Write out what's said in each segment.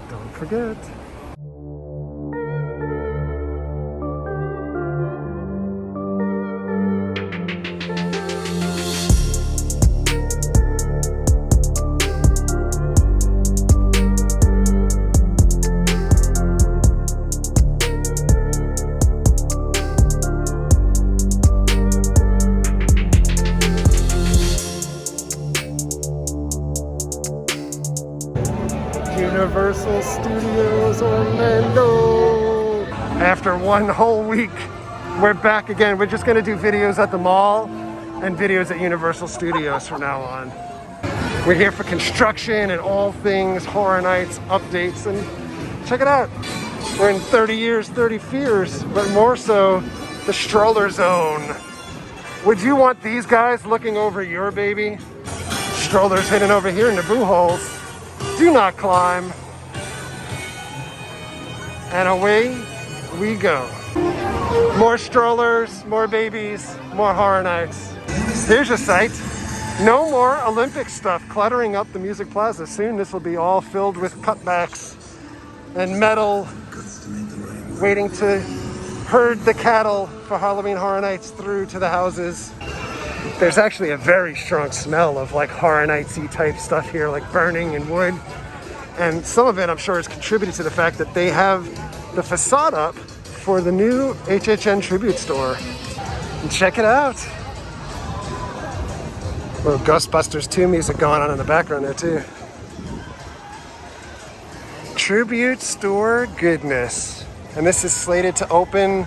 Don't forget. Universal Studios Orlando. After one whole week, we're back again. We're just going to do videos at the mall and videos at Universal Studios from now on. We're here for construction and all things Horror Nights updates, and check it out. We're in 30 years, 30 fears, but more so the stroller zone. Would you want these guys looking over your baby? Strollers hidden over here in the boo holes. Do not climb. And away we go. More strollers, more babies, more Horror Nights. Here's a sight. No more Olympic stuff cluttering up the Music Plaza. Soon this will be all filled with cutbacks and metal, waiting to herd the cattle for Halloween Horror Nights through to the houses. There's actually a very strong smell of like Horror Nights-y type stuff here, like burning and wood. And some of it, I'm sure, is contributed to the fact that they have the facade up for the new HHN tribute store. And check it out. Little Ghostbusters 2 music going on in the background there too. Tribute store goodness. And this is slated to open,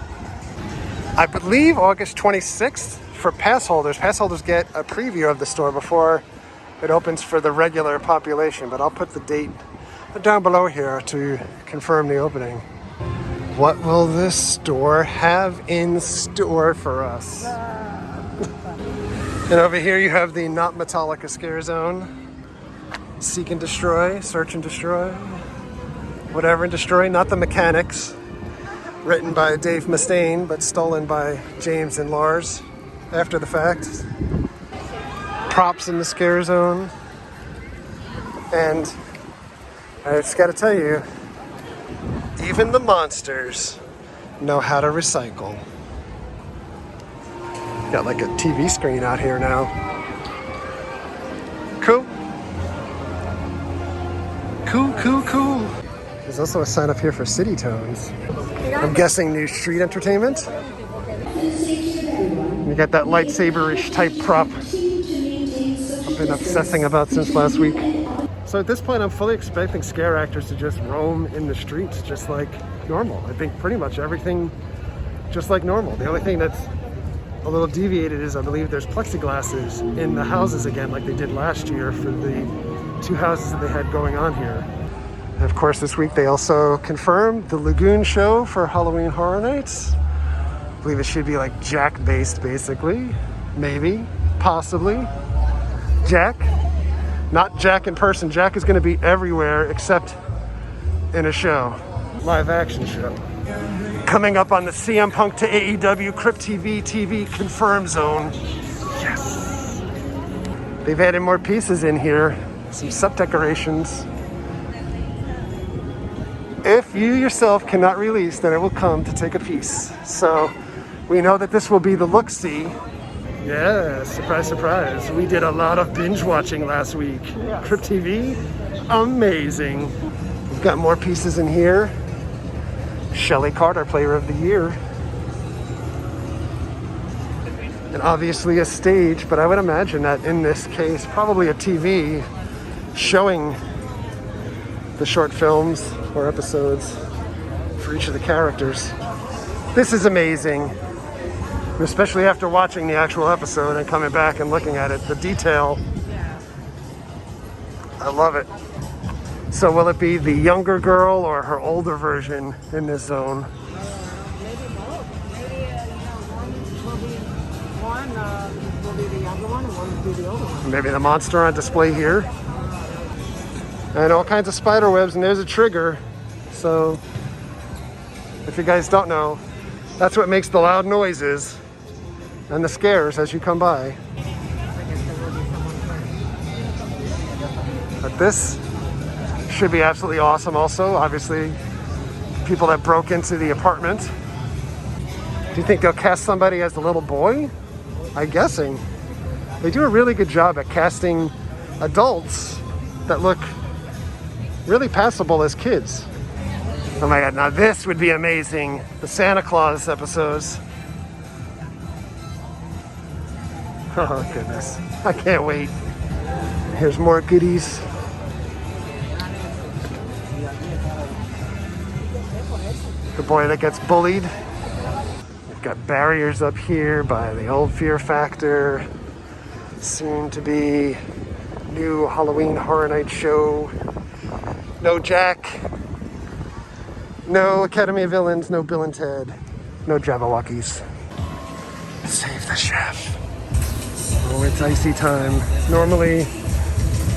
I believe, August 26th. For pass holders. Pass holders get a preview of the store before it opens for the regular population, but I'll put the date down below here to confirm the opening. What will this store have in store for us? And over here you have the Not Metallica Scare Zone. Seek and destroy, search and destroy, whatever and destroy, not the mechanics. Written by Dave Mustaine, but stolen by James and Lars after the fact. Props in the Scare Zone. And I just gotta tell you, even the monsters know how to recycle. Got like a TV screen out here now. Cool. Cool, cool, cool. There's also a sign up here for City Tones. I'm guessing new street entertainment. You got that lightsaber-ish type prop I've been obsessing about since last week. So at this point, I'm fully expecting scare actors to just roam in the streets just like normal. I think pretty much everything just like normal. The only thing that's a little deviated is I believe there's plexiglasses in the houses again like they did last year for the 2 houses that they had going on here. And of course, this week they also confirmed the Lagoon show for Halloween Horror Nights. I believe it should be like Jack-based, basically. Maybe, possibly. Jack. Not Jack in person. Jack is going to be everywhere except in a show. Live action show. Coming up on the CM Punk to AEW Crypt TV confirm zone. Yes. They've added more pieces in here. Some set decorations. If you yourself cannot release, then it will come to take a piece. So we know that this will be the look-see. Yeah, surprise, surprise. We did a lot of binge watching last week. Yes. Crypt TV, amazing. We've got more pieces in here. Shelley Carter, Player of the Year. And obviously a stage, but I would imagine that in this case, probably a TV showing the short films or episodes for each of the characters. This is amazing, especially after watching the actual episode and coming back and looking at it. The detail, I love it. So will it be the younger girl or her older version in this zone? Maybe both. Maybe one will be the younger one and one will be the older one. Maybe the monster on display here. And all kinds of spider webs, and there's a trigger. So if you guys don't know, that's what makes the loud noises and the scares as you come by. But this should be absolutely awesome also. Obviously, people that broke into the apartment. Do you think they'll cast somebody as the little boy? I'm guessing. They do a really good job at casting adults that look really passable as kids. Oh my God, now this would be amazing. The Santa Claus episodes. Oh goodness, I can't wait. Here's more goodies. The boy that gets bullied. We've got barriers up here by the old Fear Factor. Soon to be new Halloween Horror Night show. No Jack. No Academy of Villains. No Bill and Ted. No Jabberwockies. Save the chef. Oh, it's icy time. Normally,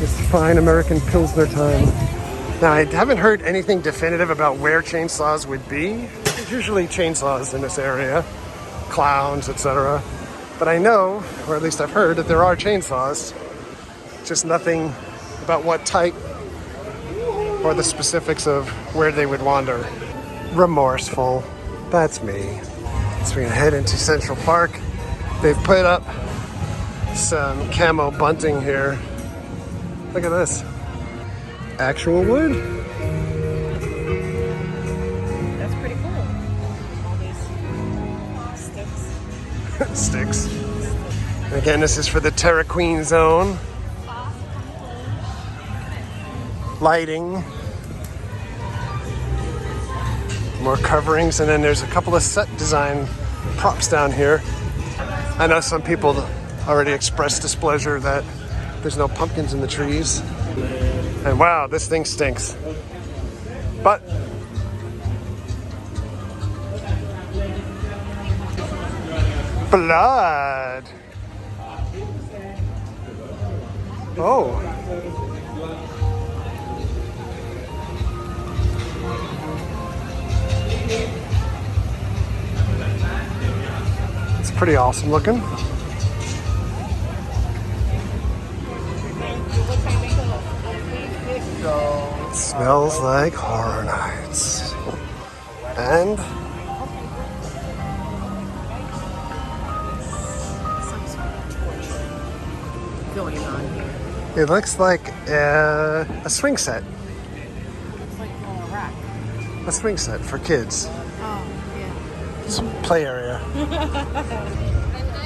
it's fine American Pilsner time. Now, I haven't heard anything definitive about where chainsaws would be. There's usually chainsaws in this area, clowns, etc. But I know, or at least I've heard, that there are chainsaws. Just nothing about what type or the specifics of where they would wander. Remorseful. That's me. So we're gonna head into Central Park. They've put up some camo bunting here. Look at this. Actual wood. That's pretty cool. All these sticks. Sticks. And again, this is for the Terra Queen zone. Lighting. More coverings, and then there's a couple of set design props down here. I know some people already expressed displeasure that there's no pumpkins in the trees. And wow, this thing stinks. But blood. Oh. It's pretty awesome looking. It smells like Horror Nights. And Going on here. it looks like a swing set. It's like a rack. A swing set for kids. Oh, yeah. Some play area.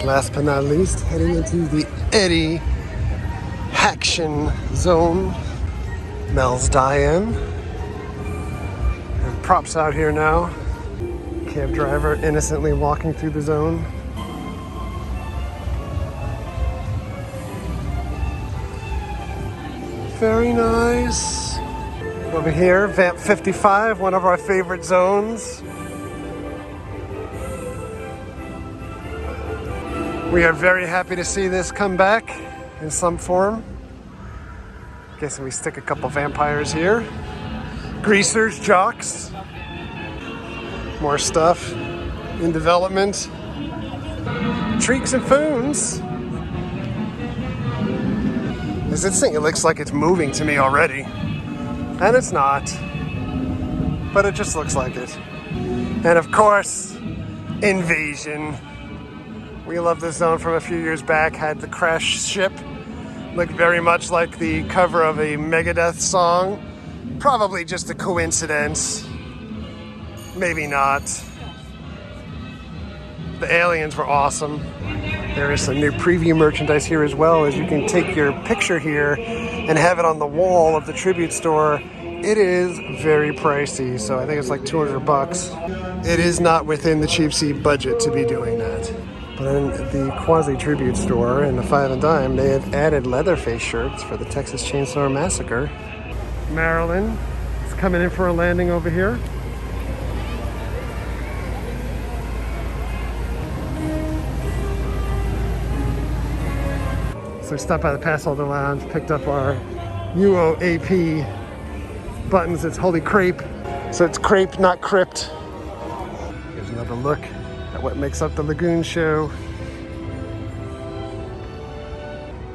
Last but not least, heading into the Eddie Haction zone. Mel's die-in. And props out here now. Cab driver innocently walking through the zone. Very nice. Over here, Vamp 55, one of our favorite zones. We are very happy to see this come back in some form. Guessing we stick a couple vampires here. Greasers, jocks. More stuff in development. Treeks and Foons. As this thing, it looks like it's moving to me already. And it's not. But it just looks like it. And of course, Invasion. We love this zone from a few years back. Had the crash ship. Looked very much like the cover of a Megadeth song. Probably just a coincidence. Maybe not. The aliens were awesome. There is some new preview merchandise here as well, as you can take your picture here and have it on the wall of the tribute store. It is very pricey, so I think it's like $200. It is not within the cheap seat budget to be doing that. But in the quasi-tribute store in the Five and Dime, they have added Leatherface shirts for the Texas Chainsaw Massacre. Marilyn is coming in for a landing over here. So we stopped by the Pass Holder Lounge, picked up our UOAP buttons. It's Holy Crepe. So it's crepe, not crypt. Here's another look at what makes up the Lagoon show.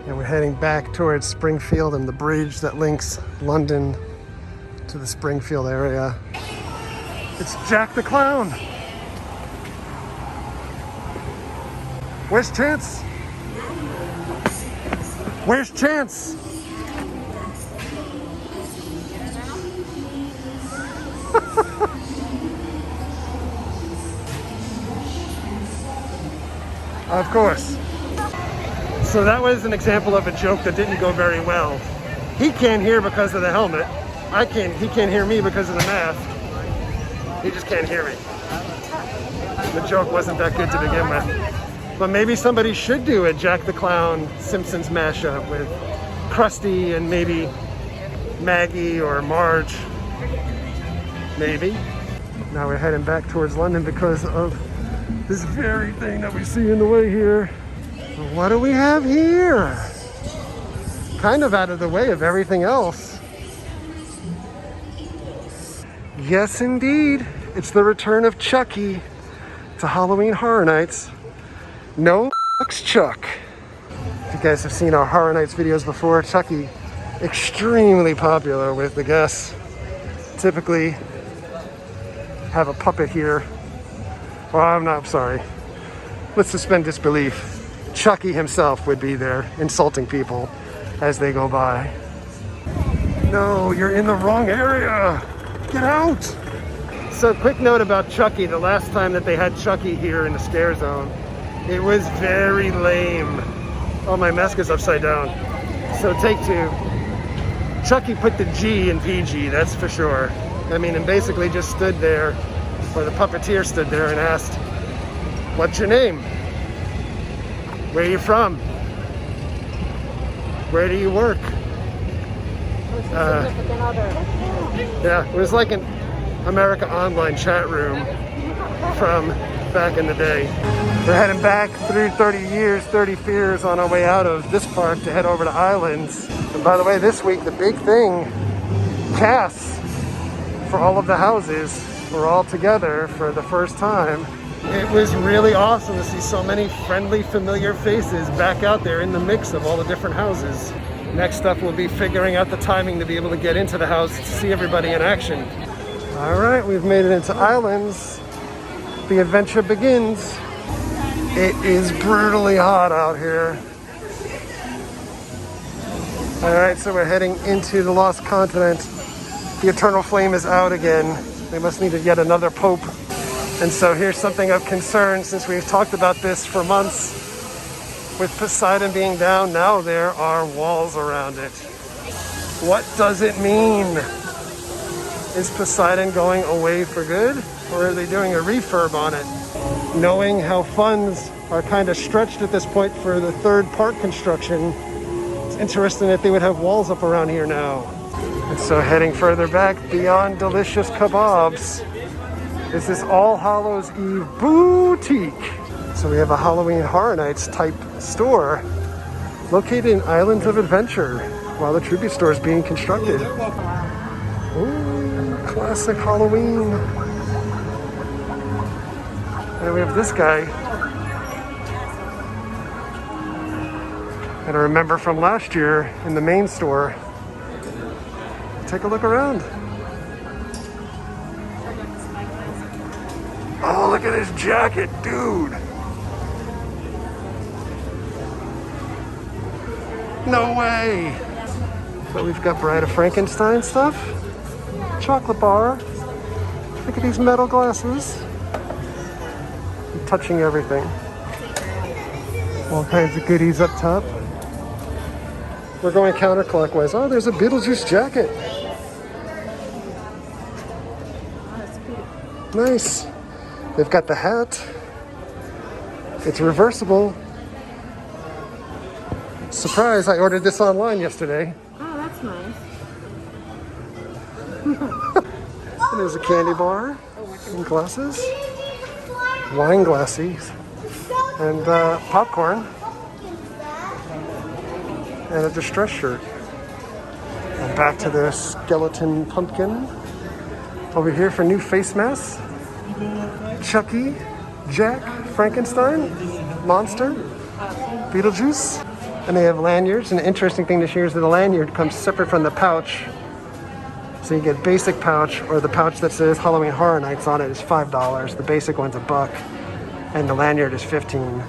And we're heading back towards Springfield and the bridge that links London to the Springfield area. It's Jack the Clown. Where's Chance? Where's Chance? Of course. So that was an example of a joke that didn't go very well. He can't hear because of the helmet. He can't hear me because of the mask. He just can't hear me. The joke wasn't that good to begin with. But maybe somebody should do a Jack the Clown Simpsons mashup with Krusty and maybe Maggie or Marge. Maybe. Now we're heading back towards London because of this very thing that we see in the way here. What do we have here? Kind of out of the way of everything else. Yes, indeed. It's the return of Chucky to Halloween Horror Nights. No fucks Chuck. If you guys have seen our Horror Nights videos before, Chucky, extremely popular with the guests. Typically have a puppet here. Well, I'm sorry. Let's suspend disbelief. Chucky himself would be there insulting people as they go by. No, you're in the wrong area. Get out. So quick note about Chucky. The last time that they had Chucky here in the scare zone, it was very lame. Oh, my mask is upside down. So take two. Chucky put the G in PG, that's for sure. I mean, and basically just stood there, or the puppeteer stood there and asked, "What's your name? Where are you from? Where do you work?" Yeah, it was like an America Online chat room from back in the day. We're heading back through 30 years, 30 fears on our way out of this park to head over to Islands. And by the way, this week, the big thing, casts for all of the houses were all together for the first time. It was really awesome to see so many friendly, familiar faces back out there in the mix of all the different houses. Next up, we'll be figuring out the timing to be able to get into the house to see everybody in action. All right, we've made it into Islands. The adventure begins. It is brutally hot out here. All right, so we're heading into the Lost Continent. The Eternal Flame is out again. They must need yet another pope. And so here's something of concern, since we've talked about this for months. With Poseidon being down, now there are walls around it. What does it mean? Is Poseidon going away for good? Or are they doing a refurb on it? Knowing how funds are kind of stretched at this point for the third park construction, it's interesting that they would have walls up around here now. And so heading further back, beyond delicious kebabs, is this All Hallows Eve boutique. So we have a Halloween Horror Nights type store located in Islands of Adventure while the tribute store is being constructed. Ooh, classic Halloween. And we have this guy. And I remember from last year in the main store. Take a look around. Oh, look at his jacket, dude. No way. But we've got Bride of Frankenstein stuff. Chocolate bar. Look at these metal glasses. I'm touching everything. All kinds of goodies up top. We're going counterclockwise. Oh, there's a Beetlejuice jacket. Nice. They've got the hat. It's reversible. Surprise, I ordered this online yesterday. Oh, that's nice. And there's a candy bar and glasses, wine glasses, and popcorn, and a distress shirt. And back to the skeleton pumpkin. Over here for new face masks. Chucky, Jack, Frankenstein, Monster, Beetlejuice. And they have lanyards. And the interesting thing this year is that the lanyard comes separate from the pouch. So you get basic pouch, or the pouch that says Halloween Horror Nights on it is $5. The basic one's $1, and the lanyard is $15.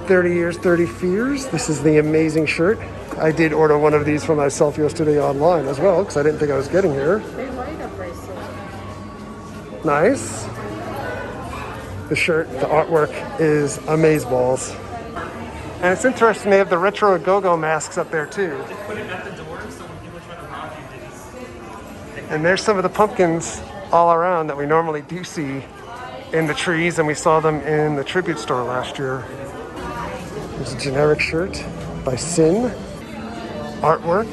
30 years, 30 fears. This is the amazing shirt. I did order one of these for myself yesterday online as well, because I didn't think I was getting here. They light up bracelet. Nice. The shirt, the artwork is amazeballs. And it's interesting, they have the retro go-go masks up there too. Just put it at the door so when people try to rob you, they just... And there's some of the pumpkins all around that we normally do see in the trees, and we saw them in the tribute store last year. There's a generic shirt by Sin. Artwork.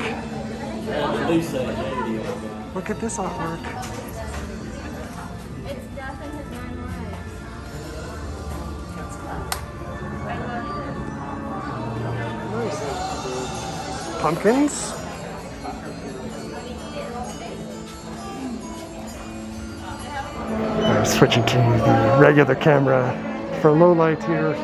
Look at this artwork. It's Death in His 9 Lives. Nice. Pumpkins. I'm switching to the regular camera for low light here.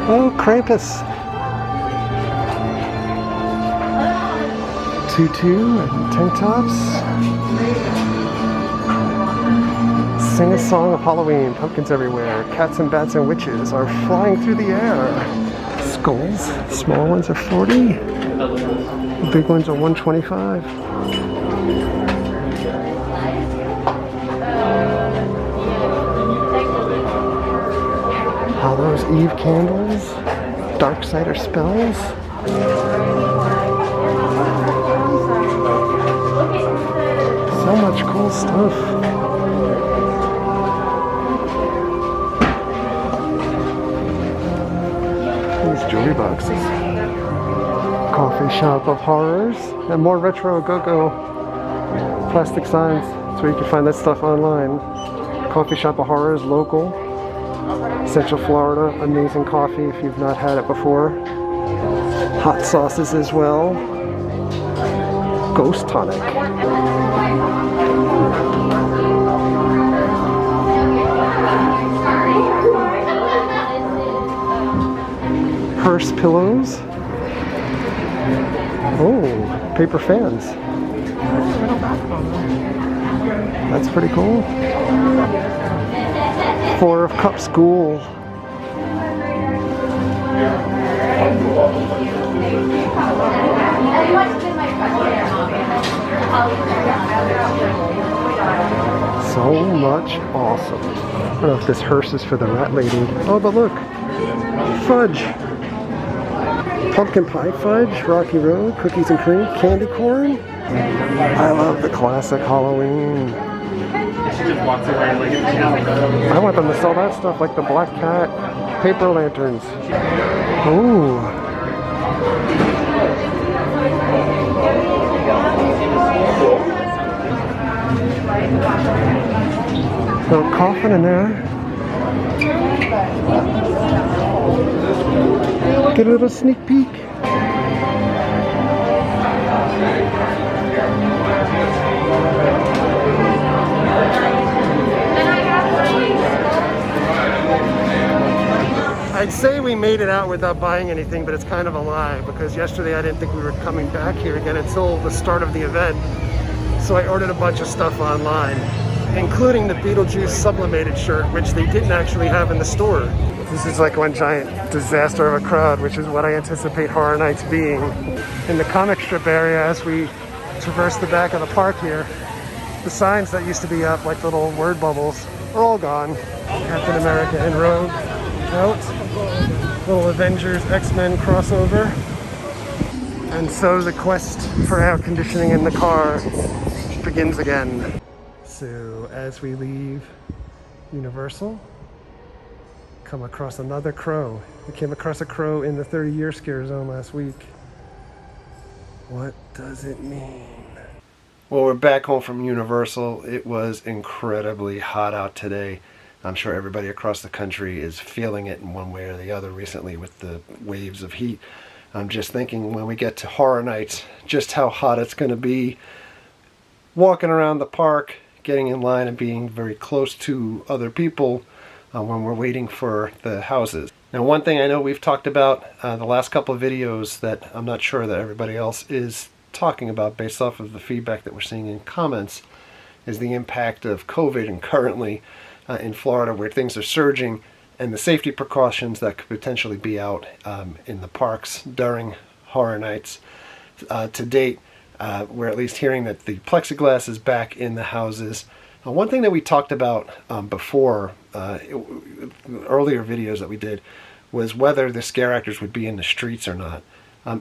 Oh, Krampus. Tutu and tank tops. Sing a song of Halloween. Pumpkins everywhere. Cats and bats and witches are flying through the air. Skulls. Small ones are 40. The big ones are 125. Hallows Eve candles. Dark cider spells. So much cool stuff. These jewelry boxes. Coffee shop of horrors. And more retro go-go plastic signs. That's where you can find that stuff online. Coffee shop of horrors, local. Central Florida, amazing coffee if you've not had it before. Hot sauces as well. Ghost tonic. Hearse pillows. Oh, paper fans. That's pretty cool. Four of Cups Ghoul. So much awesome. I don't know if this hearse is for the rat lady. Oh, but look. Fudge. Pumpkin pie fudge, Rocky Road, cookies and cream, candy corn. I love the classic Halloween. I want them to sell that stuff like the Black Cat paper lanterns. Ooh. Little coffin in there. Get a little sneak peek. I'd say we made it out without buying anything, but it's kind of a lie because yesterday I didn't think we were coming back here again until the start of the event. So I ordered a bunch of stuff online, including the Beetlejuice sublimated shirt, which they didn't actually have in the store. This is like one giant disaster of a crowd, which is what I anticipate Horror Nights being. In the comic strip area, as we traverse the back of the park here, the signs that used to be up, like little word bubbles, are all gone. Captain America and Rogue out. Little Avengers X-Men crossover. And so the quest for air conditioning in the car begins again. So as we leave Universal, come across another crow. We came across a crow in the 30-year scare zone last week. What does it mean? Well, we're back home from Universal. It was incredibly hot out today. I'm sure everybody across the country is feeling it in one way or the other recently with the waves of heat. I'm just thinking when we get to Horror Nights, just how hot it's going to be walking around the park, getting in line and being very close to other people when we're waiting for the houses. Now, one thing I know we've talked about the last couple of videos that I'm not sure that everybody else is talking about based off of the feedback that we're seeing in comments is the impact of COVID, and currently in Florida where things are surging, and the safety precautions that could potentially be out in the parks during horror nights. To date, we're at least hearing that the plexiglass is back in the houses. One thing that we talked about before, earlier videos that we did, was whether the scare actors would be in the streets or not.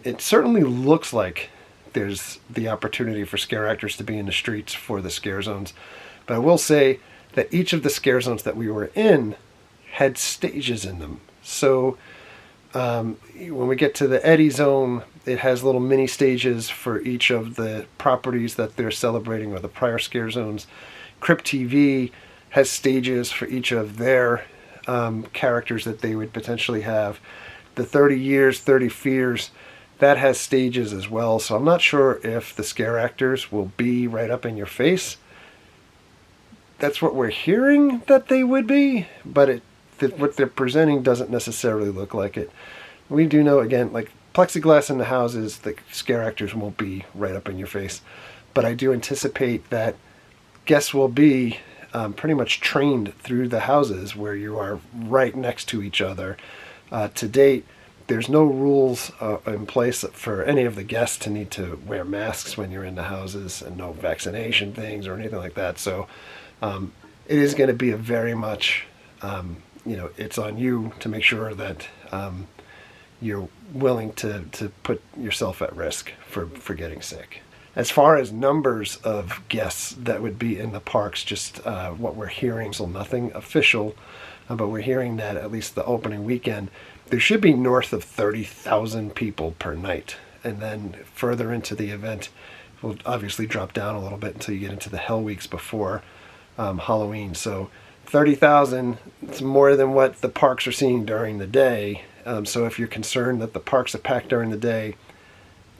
It certainly looks like there's the opportunity for scare actors to be in the streets for the scare zones. But I will say that each of the scare zones that we were in had stages in them. So when we get to the Eddie zone, it has little mini stages for each of the properties that they're celebrating or the prior scare zones. Crypt TV has stages for each of their characters that they would potentially have. The 30 Years, 30 Fears, that has stages as well. So I'm not sure if the scare actors will be right up in your face. That's what we're hearing that they would be, but what they're presenting doesn't necessarily look like it. We do know, again, like plexiglass in the houses, the scare actors won't be right up in your face. But I do anticipate that guests will be pretty much trained through the houses where you are right next to each other. To date, there's no rules in place for any of the guests to need to wear masks when you're in the houses, and no vaccination things or anything like that. So it is going to be a very much, it's on you to make sure that you're willing to put yourself at risk for getting sick. As far as numbers of guests that would be in the parks, just what we're hearing, so nothing official, but we're hearing that at least the opening weekend, there should be north of 30,000 people per night. And then further into the event, will obviously drop down a little bit until you get into the hell weeks before Halloween. So 30,000, it's more than what the parks are seeing during the day. So if you're concerned that the parks are packed during the day,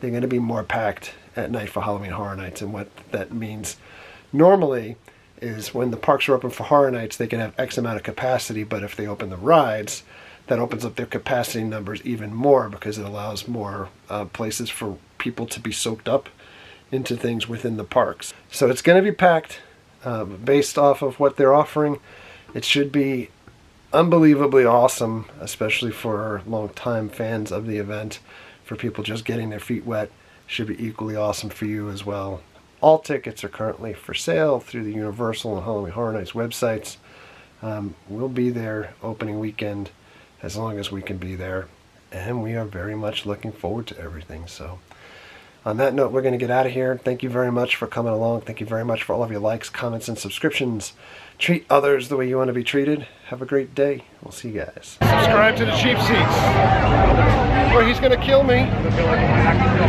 they're going to be more packed at night for Halloween Horror Nights. And what that means normally is when the parks are open for Horror Nights, they can have X amount of capacity, but if they open the rides, that opens up their capacity numbers even more because it allows more places for people to be soaked up into things within the parks. So it's going to be packed based off of what they're offering. It should be unbelievably awesome, especially for long-time fans of the event. For people just getting their feet wet, should be equally awesome for you as well. All tickets are currently for sale through the Universal and Halloween Horror Nights websites. We'll be there opening weekend as long as we can be there, and we are very much looking forward to everything. So on that note, we're going to get out of here. Thank you very much for coming along. Thank you very much for all of your likes, comments, and subscriptions. Treat others the way you want to be treated. Have a great day. We'll see you guys. Subscribe to the Cheap Seats, or he's going to kill me.